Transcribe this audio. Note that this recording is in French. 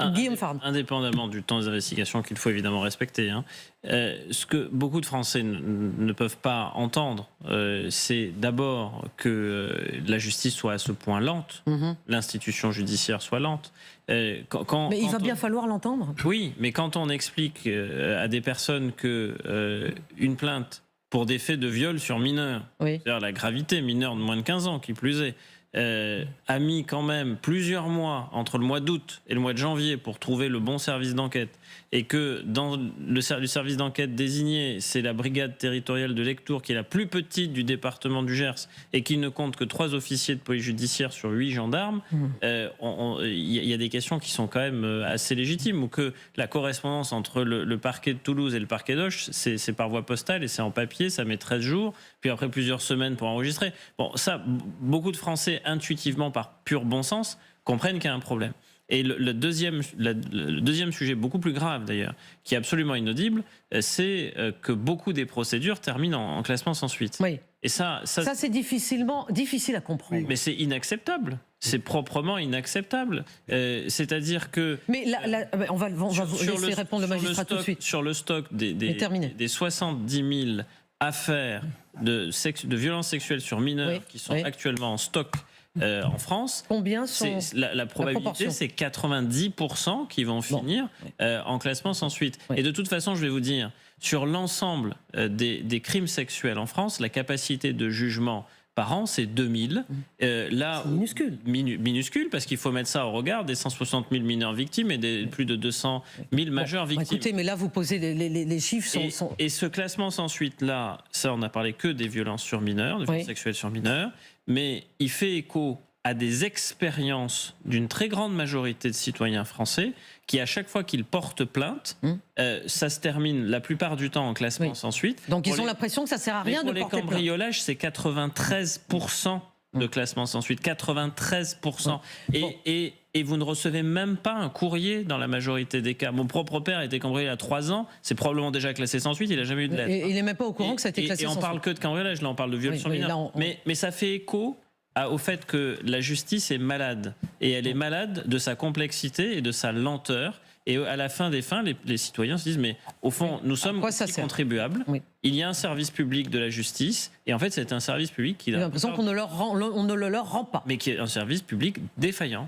Guillaume Farn. Indépendamment du temps des investigations qu'il faut évidemment respecter, hein, ce que beaucoup de Français ne peuvent pas entendre, c'est d'abord que la justice soit à ce point lente, l'institution judiciaire soit lente. Mais il va bien falloir l'entendre. Oui, mais quand on explique à des personnes que une plainte pour des faits de viol sur mineur, c'est-à-dire la gravité, mineur de moins de 15 ans qui plus est, a mis quand même plusieurs mois entre le mois d'août et le mois de janvier pour trouver le bon service d'enquête, et que dans le service d'enquête désigné, c'est la brigade territoriale de Lectoure qui est la plus petite du département du Gers et qui ne compte que 3 officiers de police judiciaire sur 8 gendarmes, il y a des questions qui sont quand même assez légitimes, ou que la correspondance entre le parquet de Toulouse et le parquet d'Auch, c'est par voie postale et c'est en papier, ça met 13 jours, puis après plusieurs semaines pour enregistrer. Bon, ça, beaucoup de Français intuitivement, par pur bon sens, comprennent qu'il y a un problème. Et le deuxième sujet, beaucoup plus grave d'ailleurs, qui est absolument inaudible, c'est que beaucoup des procédures terminent en classement sans suite. Oui. Et ça c'est difficile à comprendre. Mais c'est inacceptable. C'est proprement inacceptable. C'est-à-dire que... Mais on va vous laisser répondre le magistrat tout de suite. Sur le stock des 70 000 affaires de violences sexuelles sur mineurs qui sont actuellement en stock en France, combien sont la probabilité, c'est 90% qui vont finir en classement sans suite. Et de toute façon, je vais vous dire, sur l'ensemble des crimes sexuels en France, la capacité de jugement par an, c'est 2000. Là, minuscule. Minuscule, parce qu'il faut mettre ça au regard des 160 000 mineurs victimes et des plus de 200 000 majeurs victimes. Écoutez, mais là, vous posez les chiffres. Et ce classement sans suite-là, ça, on n'a parlé que des violences sur mineurs, des violences sexuelles sur mineurs, mais il fait écho à des expériences d'une très grande majorité de citoyens français qui, à chaque fois qu'ils portent plainte, ça se termine la plupart du temps en classement sans suite. Donc ils ont l'impression que ça sert à rien de porter plainte. Pour les cambriolages, c'est 93% de classement sans suite. 93%. Et vous ne recevez même pas un courrier dans la majorité des cas. Mon propre père a été cambriolé à 3 ans, c'est probablement déjà classé sans suite, il n'a jamais eu de lettre. Et il n'est même pas au courant que ça a été classé sans suite. Et on parle que de cambriolage, là on parle de viol sur mineur. Mais ça fait écho au fait que la justice est malade. Et elle est malade de sa complexité et de sa lenteur. Et à la fin des fins, les citoyens se disent, mais au fond, nous sommes contribuables. Il y a un service public de la justice. Et en fait, c'est un service public qui... J'ai l'impression qu'on ne le leur rend pas. Mais qui est un service public défaillant.